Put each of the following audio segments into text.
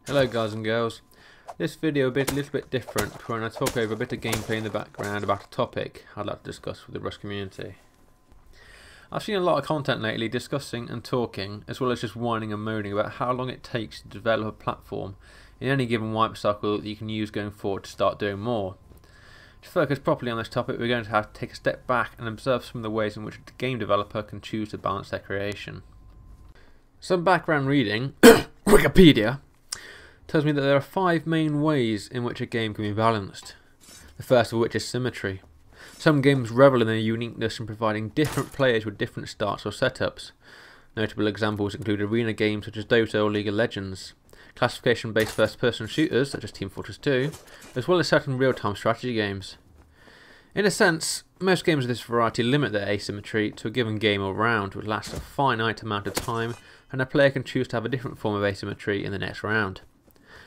Hello guys and girls. This video will be a little bit different, where I talk over a bit of gameplay in the background about a topic I'd like to discuss with the Rust community. I've seen a lot of content lately discussing and talking, as well as just whining and moaning about how long it takes to develop a platform in any given wipe cycle that you can use going forward to start doing more. To focus properly on this topic, we're going to have to take a step back and observe some of the ways in which a game developer can choose to balance their creation. Some background reading, Wikipedia, tells me that there are 5 main ways in which a game can be balanced. The first of which is symmetry. Some games revel in their uniqueness in providing different players with different starts or setups. Notable examples include arena games such as Dota or League of Legends, classification-based first-person shooters such as Team Fortress 2, as well as certain real-time strategy games. In a sense, most games of this variety limit their asymmetry to a given game or round, which lasts a finite amount of time, and a player can choose to have a different form of asymmetry in the next round.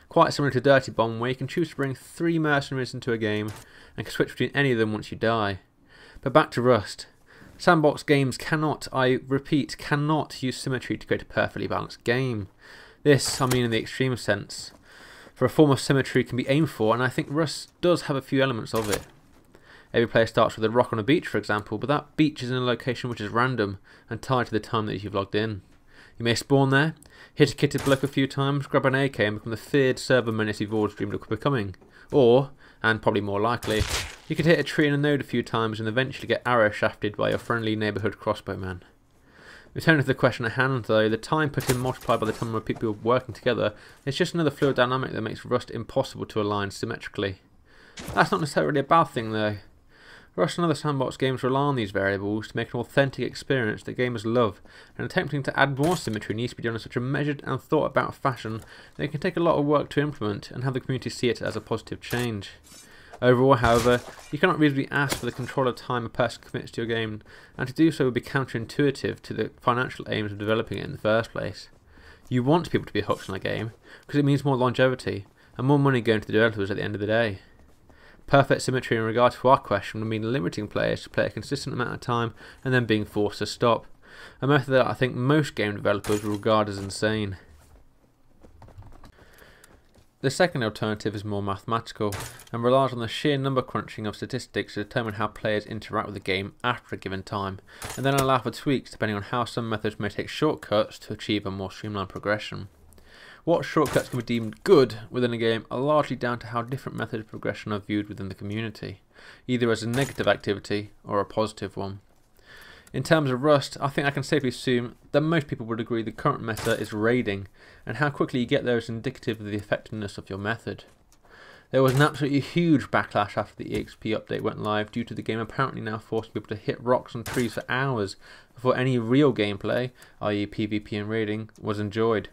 Quite similar to Dirty Bomb, where you can choose to bring 3 mercenaries into a game and can switch between any of them once you die. But back to Rust. Sandbox games cannot, I repeat, cannot use symmetry to create a perfectly balanced game. This, I mean in the extreme sense. For a form of symmetry can be aimed for, and I think Rust does have a few elements of it. Every player starts with a rock on a beach, for example, but that beach is in a location which is random and tied to the time that you've logged in. You may spawn there, hit a kitted bloke a few times, grab an AK and become the feared server menace you've always dreamed of becoming. Or, and probably more likely, you could hit a tree in a node a few times and eventually get arrow shafted by your friendly neighbourhood crossbowman. Returning to the question at hand though, the time put in multiplied by the time of people working together is just another fluid dynamic that makes Rust impossible to align symmetrically. That's not necessarily a bad thing though. Rust and other sandbox games rely on these variables to make an authentic experience that gamers love, and attempting to add more symmetry needs to be done in such a measured and thought about fashion that it can take a lot of work to implement and have the community see it as a positive change. Overall, however, you cannot reasonably ask for the control of time a person commits to your game, and to do so would be counterintuitive to the financial aims of developing it in the first place. You want people to be hooked on a game, because it means more longevity, and more money going to the developers at the end of the day. Perfect symmetry in regard to our question would mean limiting players to play a consistent amount of time and then being forced to stop, a method that I think most game developers will regard as insane. The second alternative is more mathematical and relies on the sheer number crunching of statistics to determine how players interact with the game after a given time, and then allow for tweaks depending on how some methods may take shortcuts to achieve a more streamlined progression. What shortcuts can be deemed good within a game are largely down to how different methods of progression are viewed within the community, either as a negative activity or a positive one. In terms of Rust, I think I can safely assume that most people would agree the current meta is raiding, and how quickly you get there is indicative of the effectiveness of your method. There was an absolutely huge backlash after the EXP update went live due to the game apparently now forcing people to hit rocks and trees for hours before any real gameplay, i.e. PvP and raiding, was enjoyed.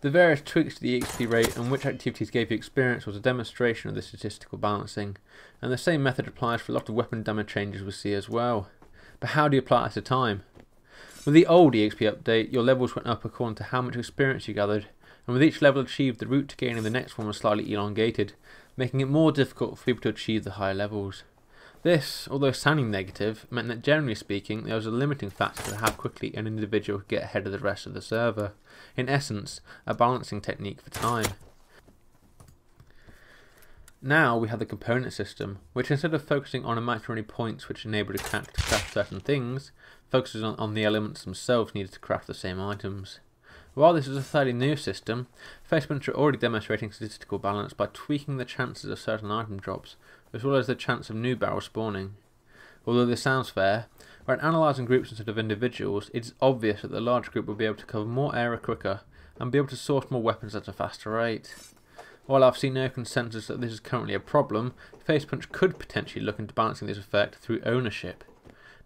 The various tweaks to the EXP rate and which activities gave you experience was a demonstration of the statistical balancing, and the same method applies for a lot of weapon damage changes we see as well. But how do you apply it at a time? With the old EXP update, your levels went up according to how much experience you gathered, and with each level achieved, the route to gaining the next one was slightly elongated, making it more difficult for people to achieve the higher levels. This, although sounding negative, meant that generally speaking there was a limiting factor to how quickly an individual could get ahead of the rest of the server. In essence, a balancing technique for time. Now we have the component system, which instead of focusing on imaginary points which enable the character to craft certain things, focuses on the elements themselves needed to craft the same items. While this is a fairly new system, Facepunch are already demonstrating statistical balance by tweaking the chances of certain item drops, as well as the chance of new barrels spawning. Although this sounds fair, when analysing groups instead of individuals, it is obvious that the large group will be able to cover more area quicker and be able to source more weapons at a faster rate. While I've seen no consensus that this is currently a problem, Facepunch could potentially look into balancing this effect through ownership.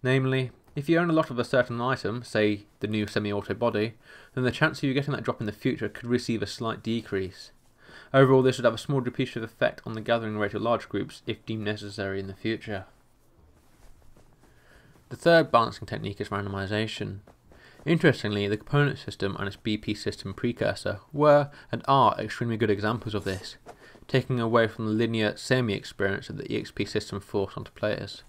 Namely, if you own a lot of a certain item, say the new semi-auto body, then the chance of you getting that drop in the future could receive a slight decrease. Overall, this would have a small depreciative effect on the gathering rate of large groups if deemed necessary in the future. The third balancing technique is randomization. Interestingly, the component system and its BP system precursor were and are extremely good examples of this, taking away from the linear semi-experience that the EXP system forced onto players.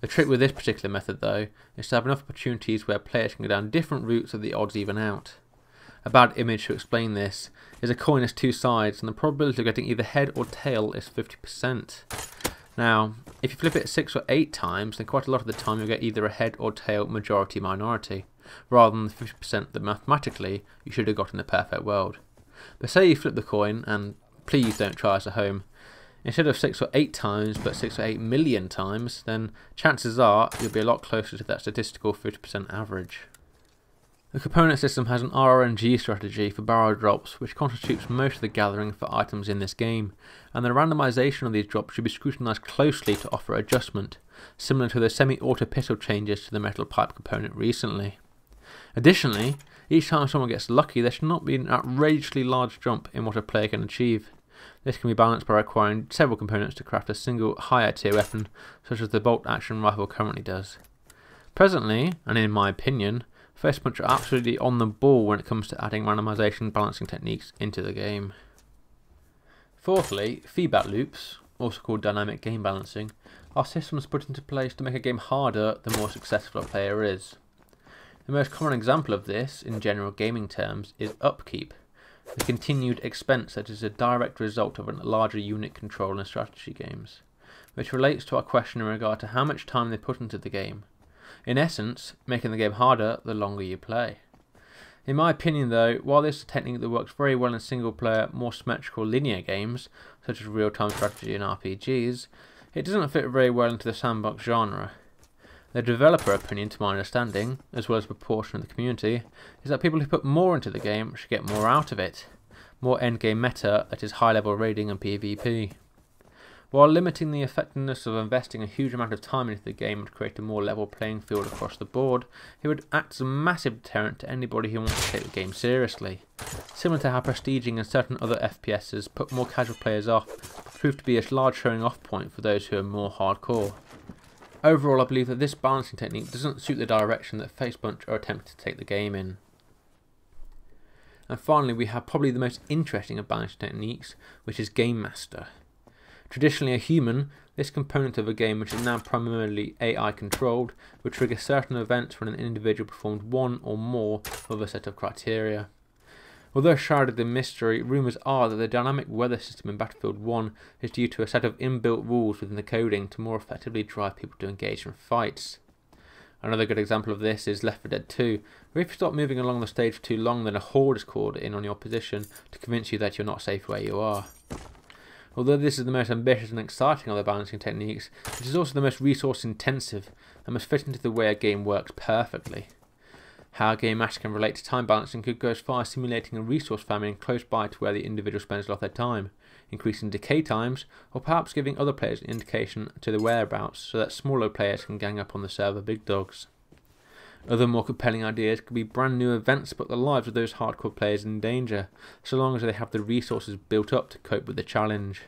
The trick with this particular method though is to have enough opportunities where players can go down different routes so the odds even out. A bad image to explain this is a coin has two sides, and the probability of getting either head or tail is 50%. Now, if you flip it 6 or 8 times, then quite a lot of the time you'll get either a head or tail majority minority, rather than the 50% that mathematically you should have got in the perfect world. But say you flip the coin, and please don't try this at home, instead of 6 or 8 times, but 6 or 8 million times, then chances are you'll be a lot closer to that statistical 50% average. The component system has an RNG strategy for barrel drops, which constitutes most of the gathering for items in this game, and the randomization of these drops should be scrutinized closely to offer adjustment, similar to the semi-auto pistol changes to the metal pipe component recently. Additionally, each time someone gets lucky, there should not be an outrageously large jump in what a player can achieve. This can be balanced by requiring several components to craft a single higher tier weapon, such as the bolt action rifle currently does. Presently, and in my opinion, Facepunch are absolutely on the ball when it comes to adding randomization balancing techniques into the game. Fourthly, feedback loops, also called dynamic game balancing, are systems put into place to make a game harder the more successful a player is. The most common example of this, in general gaming terms, is upkeep, the continued expense that is a direct result of a larger unit control in strategy games, which relates to our question in regard to how much time they put into the game. In essence, making the game harder the longer you play. In my opinion though, while this is a technique that works very well in single player, more symmetrical linear games, such as real-time strategy and RPGs, it doesn't fit very well into the sandbox genre. The developer opinion, to my understanding, as well as a proportion of the community, is that people who put more into the game should get more out of it. More endgame meta, that is high level raiding and PvP. While limiting the effectiveness of investing a huge amount of time into the game would create a more level playing field across the board, it would act as a massive deterrent to anybody who wants to take the game seriously. Similar to how prestiging and certain other FPSs put more casual players off, but proved to be a large showing off point for those who are more hardcore. Overall, I believe that this balancing technique doesn't suit the direction that Facepunch are attempting to take the game in. And finally, we have probably the most interesting of balancing techniques, which is Game Master. Traditionally a human, this component of a game, which is now primarily AI controlled, would trigger certain events when an individual performed one or more of a set of criteria. Although shrouded in mystery, rumours are that the dynamic weather system in Battlefield 1 is due to a set of inbuilt rules within the coding to more effectively drive people to engage in fights. Another good example of this is Left 4 Dead 2, where if you stop moving along the stage for too long, then a horde is called in on your position to convince you that you're not safe where you are. Although this is the most ambitious and exciting of the balancing techniques, it is also the most resource intensive and must fit into the way a game works perfectly. How a Game Master can relate to time balancing could go as far as simulating a resource famine close by to where the individual spends a lot of their time, increasing decay times, or perhaps giving other players an indication to the whereabouts so that smaller players can gang up on the server big dogs. Other more compelling ideas could be brand new events to put the lives of those hardcore players in danger, so long as they have the resources built up to cope with the challenge.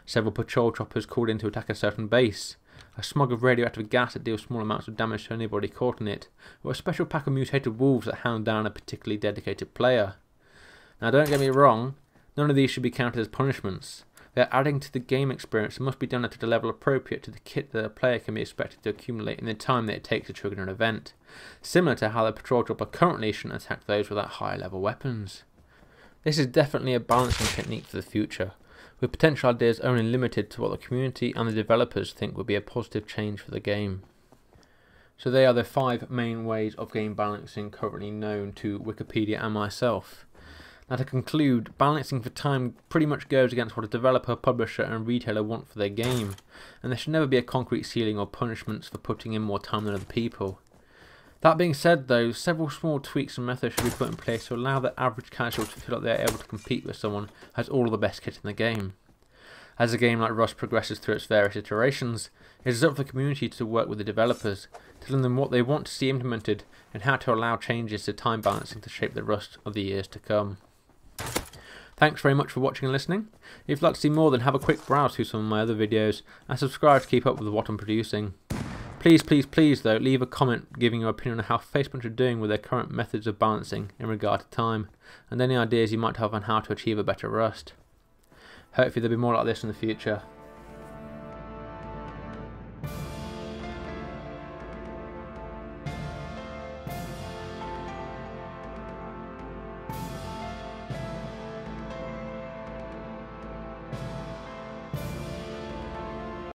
Several patrol choppers called in to attack a certain base, a smog of radioactive gas that deals small amounts of damage to anybody caught in it, or a special pack of mutated wolves that hound down a particularly dedicated player. Now don't get me wrong, none of these should be counted as punishments. They are adding to the game experience and must be done at a level appropriate to the kit that a player can be expected to accumulate in the time that it takes to trigger an event, similar to how the patrol dropper currently shouldn't attack those without high level weapons. This is definitely a balancing technique for the future, with potential ideas only limited to what the community and the developers think would be a positive change for the game. So they are the 5 main ways of game balancing currently known to Wikipedia and myself. Now to conclude, balancing for time pretty much goes against what a developer, publisher and retailer want for their game, and there should never be a concrete ceiling or punishments for putting in more time than other people. That being said though, several small tweaks and methods should be put in place to allow the average casual to feel like they are able to compete with someone who has all of the best kit in the game. As a game like Rust progresses through its various iterations, it is up for the community to work with the developers, telling them what they want to see implemented and how to allow changes to time balancing to shape the Rust of the years to come. Thanks very much for watching and listening. If you'd like to see more, then have a quick browse through some of my other videos and subscribe to keep up with what I'm producing. Please though, leave a comment giving your opinion on how Facepunch are doing with their current methods of balancing in regard to time, and any ideas you might have on how to achieve a better Rust. Hopefully there'll be more like this in the future.